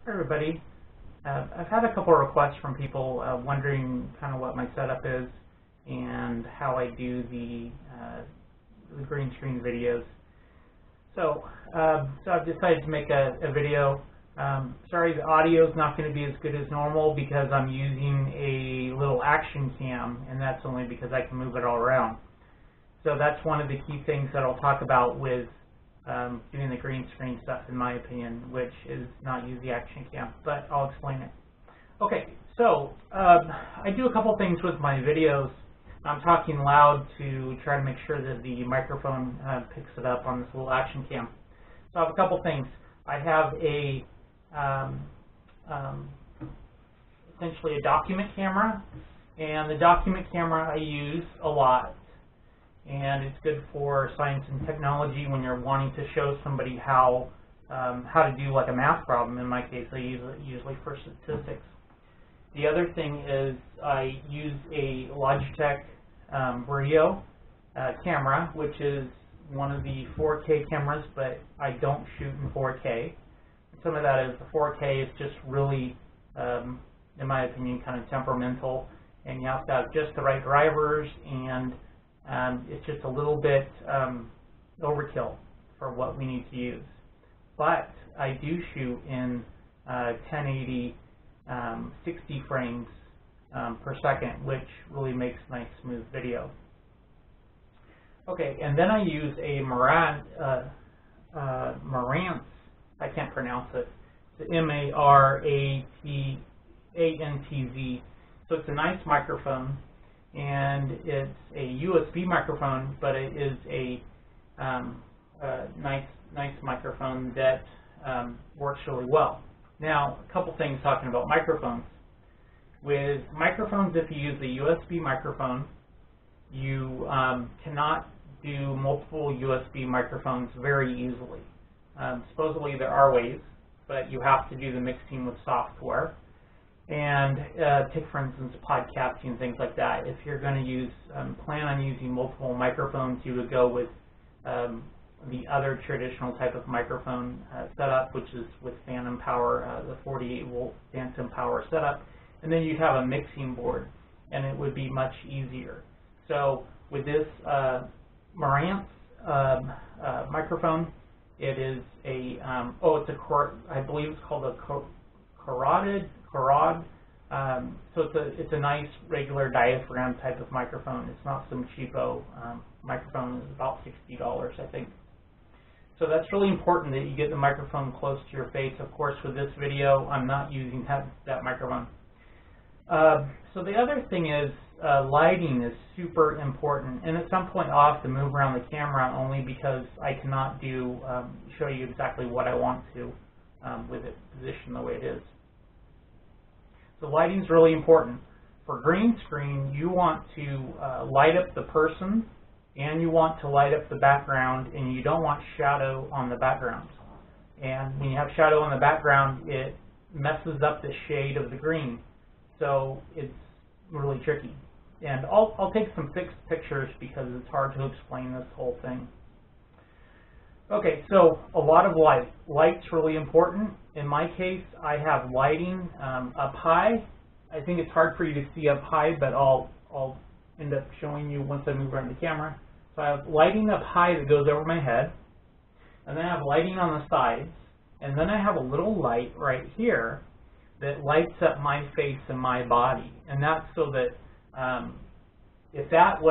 Hi everybody. I've had a couple of requests from people wondering kind of what my setup is and how I do the green screen videos. So I've decided to make a video. Sorry, the audio is not going to be as good as normal because I'm using a little action cam, and that's only because I can move it all around. So that's one of the key things that I'll talk about with doing the green screen stuff, in my opinion, which is not use the action cam, but I'll explain it. Okay, so I do a couple things with my videos. I'm talking loud to try to make sure that the microphone picks it up on this little action cam. So I have a couple things. I have a essentially a document camera, and the document camera I use a lot. And it's good for science and technology when you're wanting to show somebody how to do like a math problem. In my case, I use it usually for statistics. The other thing is I use a Logitech Brio camera, which is one of the 4K cameras, but I don't shoot in 4K. Some of that is the 4K is just really, in my opinion, kind of temperamental, and you have to have just the right drivers, and it's just a little bit overkill for what we need to use. But I do shoot in 1080 60 frames per second, which really makes nice smooth video. Okay, and then I use a Marantz, I can't pronounce it, it's M-A-R-A-T-A-N-T-Z. So it's a nice microphone, and it's a USB microphone, but it is a nice microphone that works really well. Now, a couple things talking about microphones. With microphones, if you use a USB microphone, you cannot do multiple USB microphones very easily. Supposedly there are ways, but you have to do the mixing with software. And take, for instance, podcasting and things like that. If you're going to use, plan on using multiple microphones, you would go with the other traditional type of microphone setup, which is with phantom power, the 48-volt phantom power setup. And then you'd have a mixing board, and it would be much easier. So with this Marantz microphone, it is a, I believe it's called a carotid. So it's a nice regular diaphragm type of microphone. It's not some cheapo microphone. It's about $60, I think. So that's really important that you get the microphone close to your face. Of course, with this video, I'm not using that microphone. So the other thing is lighting is super important. And at some point, I'll have to move around the camera only because I cannot show you exactly what I want to with it positioned the way it is. So lighting is really important. For green screen, you want to light up the person, and you want to light up the background, and you don't want shadow on the background. And when you have shadow on the background, it messes up the shade of the green. So it's really tricky. And I'll take some fixed pictures because it's hard to explain this whole thing. Okay, so a lot of light. Light's really important. In my case, I have lighting up high. I think it's hard for you to see up high, but I'll end up showing you once I move around the camera. So I have lighting up high that goes over my head, and then I have lighting on the sides, and then I have a little light right here that lights up my face and my body. And that's so that if that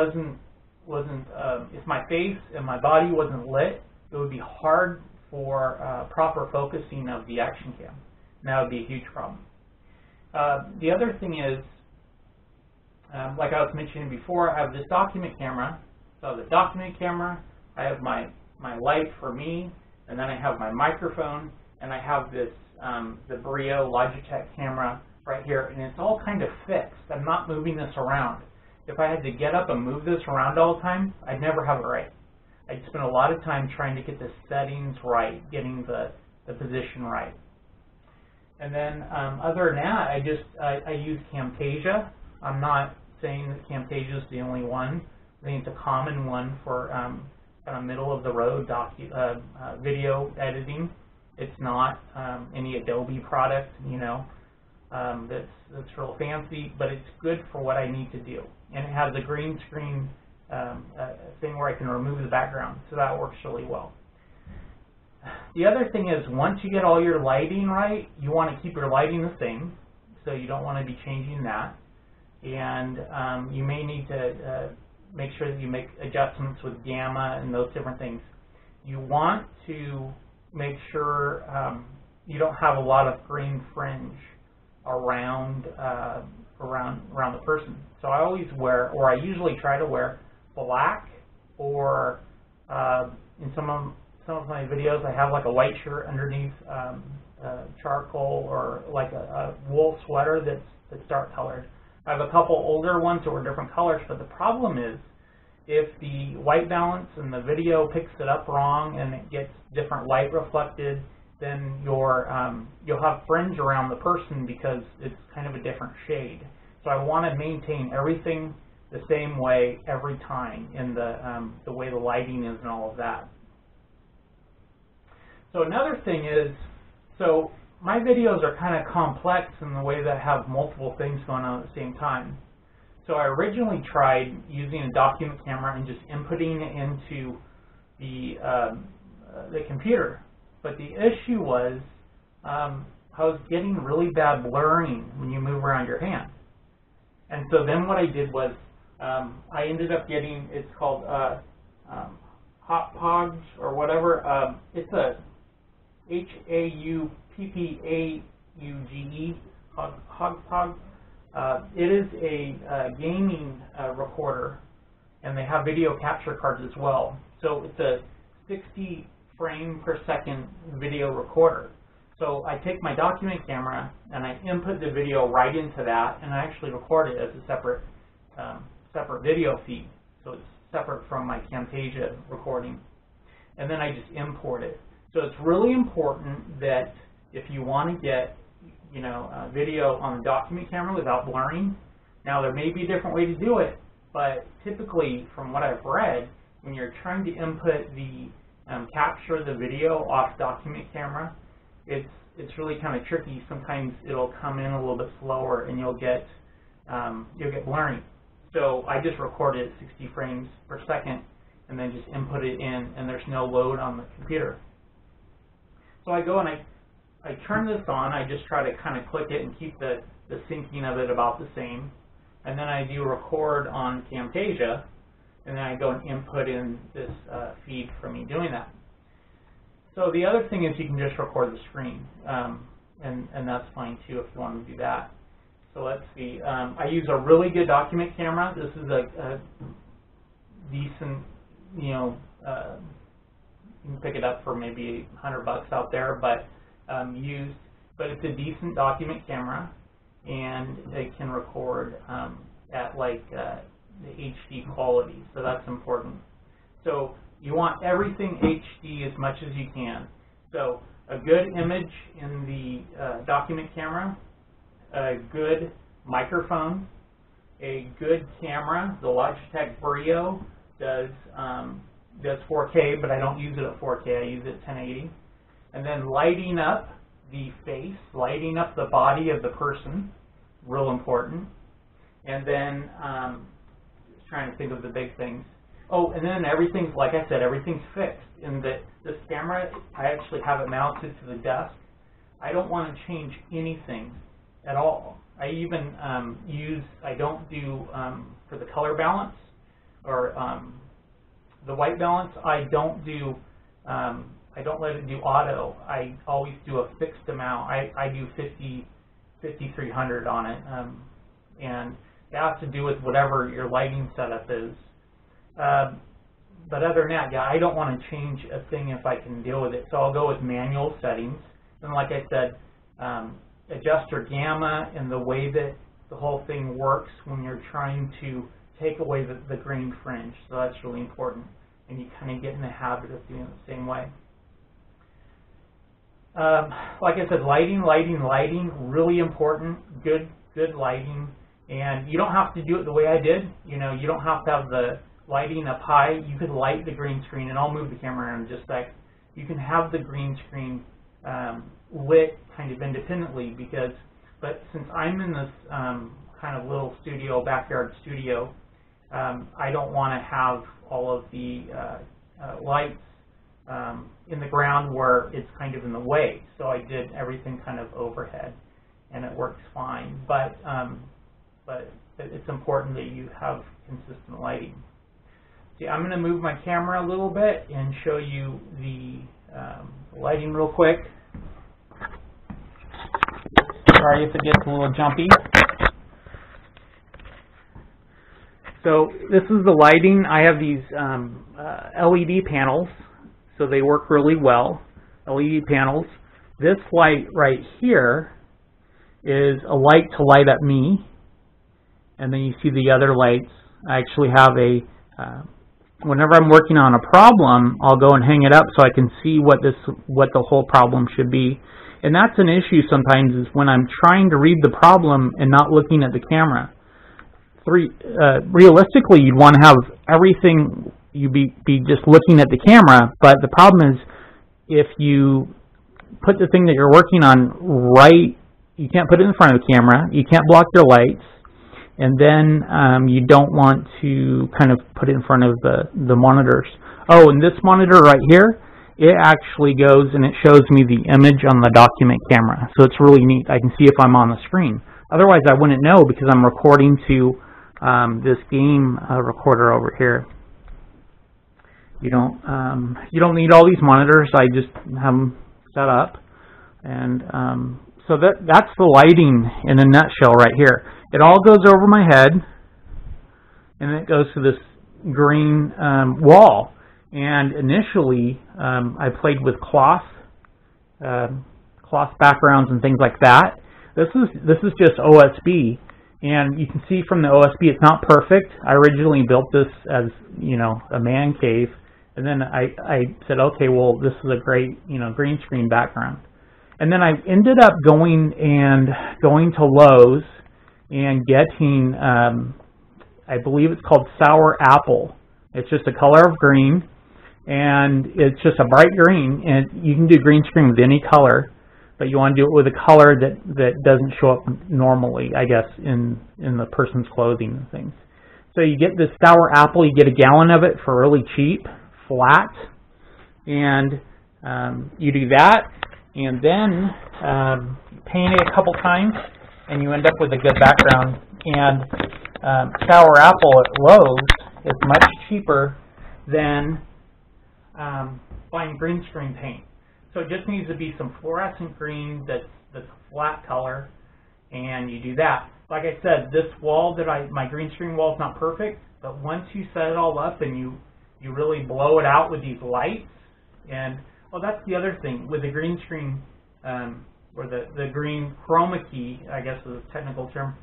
if my face and my body wasn't lit, it would be hard for proper focusing of the action cam. And that would be a huge problem. The other thing is, like I was mentioning before, I have this document camera. So the document camera, I have my light for me, and then I have my microphone, and I have this the Brio Logitech camera right here, and it's all kind of fixed. I'm not moving this around. If I had to get up and move this around all the time, I'd never have it right. I'd spend a lot of time trying to get the settings right, getting the position right. And then other than that, I use Camtasia. I'm not saying that Camtasia is the only one. I think it's a common one for kind of middle of the road video editing. It's not any Adobe product, that's real fancy, but it's good for what I need to do. And it has a green screen thing where I can remove the background, so that works really well. The other thing is, once you get all your lighting right, you want to keep your lighting the same, so you don't want to be changing that. And you may need to make sure that you make adjustments with gamma and those different things. You want to make sure you don't have a lot of green fringe around the person. So I always wear, or I usually try to wear, black, or in some of my videos I have like a white shirt underneath charcoal, or like a wool sweater that's dark colored. I have a couple older ones that were different colors, but the problem is if the white balance and the video picks it up wrong and it gets different light reflected, then you'll have fringe around the person because it's kind of a different shade. So I want to maintain everything the same way every time in the way the lighting is and all of that. So another thing is, so my videos are kind of complex in the way that I have multiple things going on at the same time. So I originally tried using a document camera and just inputting it into the computer. But the issue was I was getting really bad blurring when you move around your hand. And so then what I did was I ended up getting, it's called Hot Pogs or whatever. It's a Haupppauge, Hogpog. It is a gaming recorder, and they have video capture cards as well. So it's a 60 frame per second video recorder. So I take my document camera and I input the video right into that, and I actually record it as a separate video feed. So it's separate from my Camtasia recording, and then I just import it. So it's really important that if you want to get video on a document camera without blurring. Now there may be a different way to do it, but typically from what I've read, when you're trying to input the capture the video off document camera, it's really kind of tricky. Sometimes it'll come in a little bit slower and you'll get blurring. So I just record it at 60 frames per second and then just input it in, and there's no load on the computer. So I go and I turn this on. I just try to kind of click it and keep the syncing of it about the same. And then I do record on Camtasia, and then I go and input in this feed for me doing that. So the other thing is you can just record the screen, and that's fine too if you want to do that. So let's see. I use a really good document camera. This is a decent, you can pick it up for maybe $100 out there, but it's a decent document camera, and it can record at like the HD quality, so that's important. So you want everything HD as much as you can. So a good image in the document camera, a good microphone, a good camera. The Logitech Brio does 4K, but I don't use it at 4K. I use it at 1080. And then lighting up the face, lighting up the body of the person, real important. And then just trying to think of the big things. Oh, and then everything's, like I said, everything's fixed. In this camera, I actually have it mounted to the desk. I don't want to change anything at all. I even I don't do, for the color balance or the white balance, I don't let it do auto. I always do a fixed amount. I do 5300 on it, and it has to do with whatever your lighting setup is. But other than that, yeah, I don't want to change a thing if I can deal with it. So I'll go with manual settings. And like I said, adjust your gamma and the way that the whole thing works when you're trying to take away the green fringe. So that's really important. And you kind of get in the habit of doing it the same way. Like I said, lighting, really important. Good lighting. And you don't have to do it the way I did. You don't have to have the lighting up high. You could light the green screen, and I'll move the camera around in just a sec. You can have the green screen lit kind of independently but since I'm in this kind of little studio, backyard studio, I don't want to have all of the lights in the ground where it's kind of in the way. So I did everything kind of overhead, and it works fine. But it's important that you have consistent lighting. See, I'm going to move my camera a little bit and show you the lighting real quick. Sorry if it gets a little jumpy. So this is the lighting. I have these LED panels, so they work really well. LED panels. This light right here is a light to light up me, and then you see the other lights. I actually have whenever I'm working on a problem, I'll go and hang it up so I can see what the whole problem should be. And that's an issue sometimes, is when I'm trying to read the problem and not looking at the camera. Realistically, you'd want to have everything, you'd be just looking at the camera, but the problem is if you put the thing that you're working on right, you can't put it in front of the camera, you can't block your lights, and then you don't want to kind of put it in front of the monitors. Oh, and this monitor right here, it actually goes and it shows me the image on the document camera. So it's really neat. I can see if I'm on the screen. Otherwise, I wouldn't know because I'm recording to this game recorder over here. You don't need all these monitors. I just have them set up, and so that's the lighting in a nutshell right here. It all goes over my head, and it goes to this green wall. And initially, I played with cloth backgrounds and things like that. This is just OSB, and you can see from the OSB it's not perfect. I originally built this as, you know, a man cave, and then I said, okay, well, this is a great, you know, green screen background. And then I ended up going to Lowe's and getting, I believe it's called Sour Apple. It's just a color of green, and it's just a bright green, and you can do green screen with any color, but you want to do it with a color that doesn't show up normally, I guess, in the person's clothing and things. So you get this Sour Apple, you get a gallon of it for really cheap, flat, and you do that, and then paint it a couple times, and you end up with a good background. And Sour Apple at Lowe's is much cheaper than buying green screen paint. So it just needs to be some fluorescent green that's a flat color, and you do that. Like I said, this wall my green screen wall is not perfect, but once you set it all up and you really blow it out with these lights, and well, that's the other thing with the green screen, or the green Chromakey, I guess is a technical term,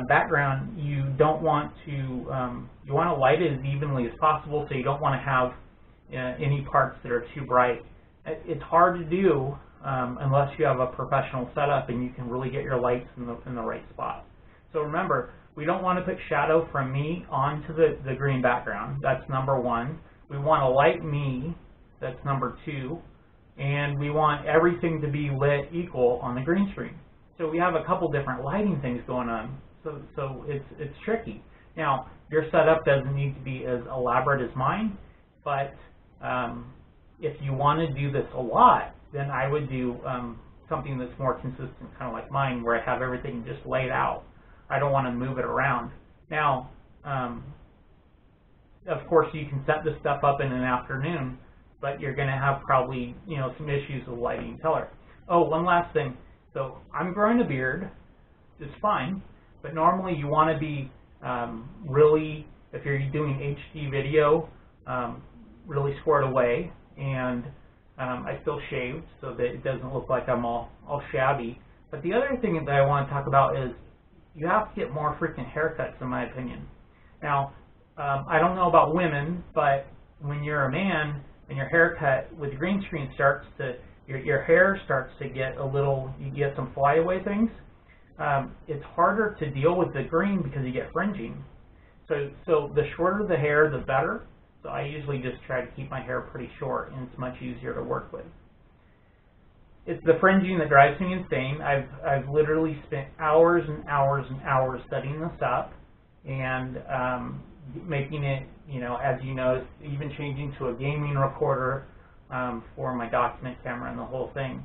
background. You don't want to you want to light it as evenly as possible, so you don't want to have any parts that are too bright. It's hard to do unless you have a professional setup and you can really get your lights in the right spot. So remember, we don't want to put shadow from me onto the green background. That's number one. We want to light me. That's number two. And we want everything to be lit equal on the green screen. So we have a couple different lighting things going on. So it's tricky. Now, your setup doesn't need to be as elaborate as mine, but if you want to do this a lot, then I would do something that's more consistent, kind of like mine, where I have everything just laid out. I don't want to move it around. Now, of course, you can set this stuff up in an afternoon, but you're going to have probably, you know, some issues with lighting and color. Oh, one last thing. So I'm growing a beard. It's fine, but normally you want to be really, if you're doing HD video, really squared away, and I still shaved so that it doesn't look like I'm all shabby. But the other thing that I want to talk about is you have to get more freaking haircuts, in my opinion. Now, I don't know about women, but when you're a man and your haircut with the green screen starts to, your hair starts to get a little, you get some flyaway things. It's harder to deal with the green because you get fringing. So the shorter the hair, the better. So I usually just try to keep my hair pretty short, and it's much easier to work with. it's the fringing that drives me insane. I've literally spent hours and hours and hours setting this up and making it, you know, as you noticed, even changing to a gaming recorder for my document camera and the whole thing.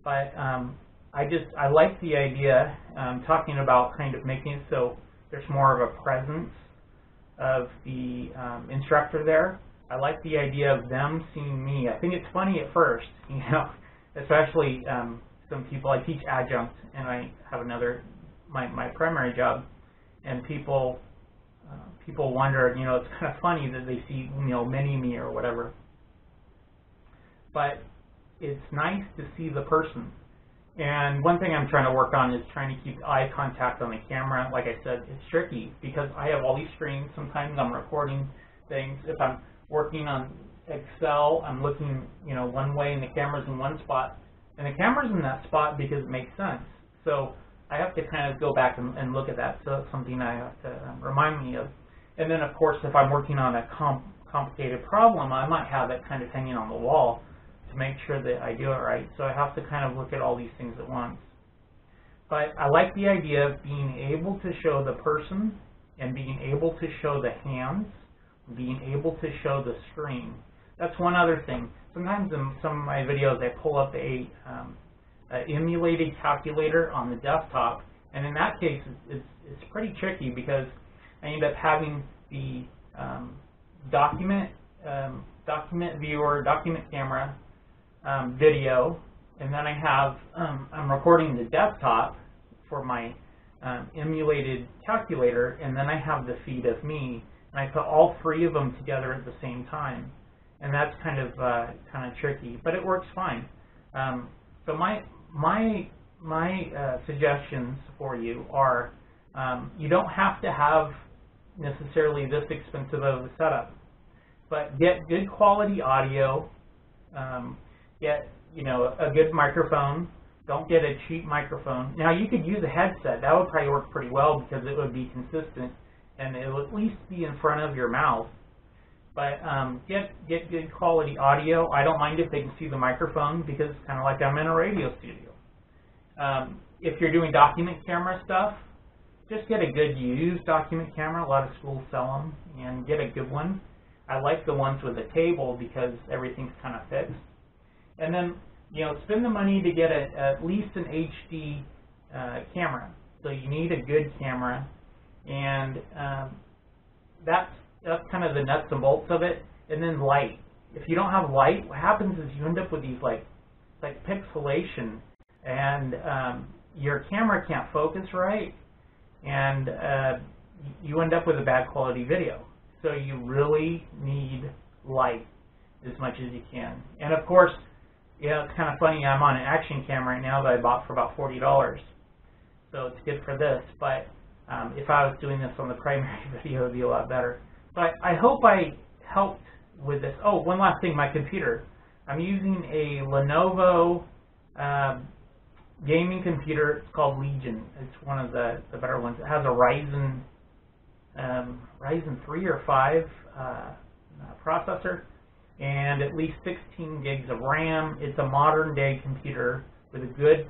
But I like the idea, talking about kind of making it so there's more of a presence of the instructor there. I like the idea of them seeing me. I think it's funny at first, you know, especially some people. I teach adjunct, and I have my primary job, and people wonder, you know, it's kind of funny that they see, you know, mini-me or whatever. But it's nice to see the person. And one thing I'm trying to work on is trying to keep eye contact on the camera. Like I said, it's tricky because I have all these screens. Sometimes I'm recording things. If I'm working on Excel, I'm looking, you know, one way and the camera's in one spot. And the camera's in that spot because it makes sense. So I have to kind of go back and look at that. So that's something I have to remind me of. And then, of course, if I'm working on a complicated problem, I might have it kind of hanging on the wall to make sure that I do it right. So I have to kind of look at all these things at once. But I like the idea of being able to show the person and being able to show the hands, being able to show the screen. That's one other thing. Sometimes in some of my videos I pull up a emulated calculator on the desktop, and in that case it's pretty tricky because I end up having the document viewer, document camera, video, and then I have I'm recording the desktop for my emulated calculator, and then I have the feed of me, and I put all three of them together at the same time, and that's kind of tricky, but it works fine. So my suggestions for you are you don't have to have necessarily this expensive of a setup, but get good quality audio. Get, you know, a good microphone. Don't get a cheap microphone. Now you could use a headset. That would probably work pretty well because it would be consistent and it will at least be in front of your mouth. But get good quality audio. I don't mind if they can see the microphone because it's kind of like I'm in a radio studio. If you're doing document camera stuff, just get a good used document camera. A lot of schools sell them, and get a good one. I like the ones with a table because everything's kind of fixed. And then, you know, spend the money to get at least an HD camera. So you need a good camera, and that's kind of the nuts and bolts of it. And then light. If you don't have light, what happens is you end up with these like pixelation, and your camera can't focus right, and you end up with a bad quality video. So you really need light as much as you can. And of course, yeah, it's kind of funny, I'm on an action cam right now that I bought for about $40. So it's good for this, but if I was doing this on the primary video, it would be a lot better. So I hope I helped with this. Oh, one last thing, my computer. I'm using a Lenovo gaming computer. It's called Legion. It's one of the better ones. It has a Ryzen 3 or 5 processor, and at least 16 gigs of RAM. It's a modern day computer with a good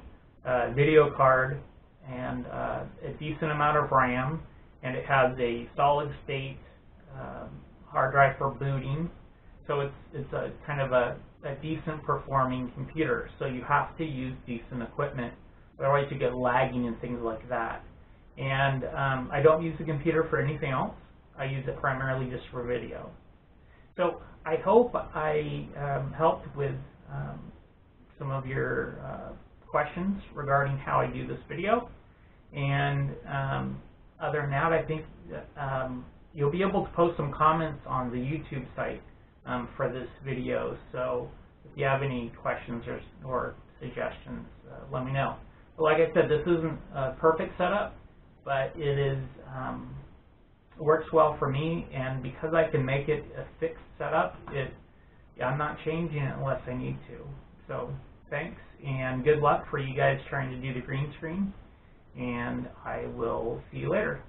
video card and a decent amount of RAM, and it has a solid state hard drive for booting. So it's a kind of a decent performing computer. So you have to use decent equipment, otherwise you get lagging and things like that. And I don't use the computer for anything else. I use it primarily just for video. So I hope I helped with some of your questions regarding how I do this video. And other than that, I think you'll be able to post some comments on the YouTube site for this video. So if you have any questions or suggestions, let me know. But like I said, this isn't a perfect setup, but it is works well for me, and because I can make it a fixed setup, I'm not changing it unless I need to. So thanks, and good luck for you guys trying to do the green screen, and I will see you later.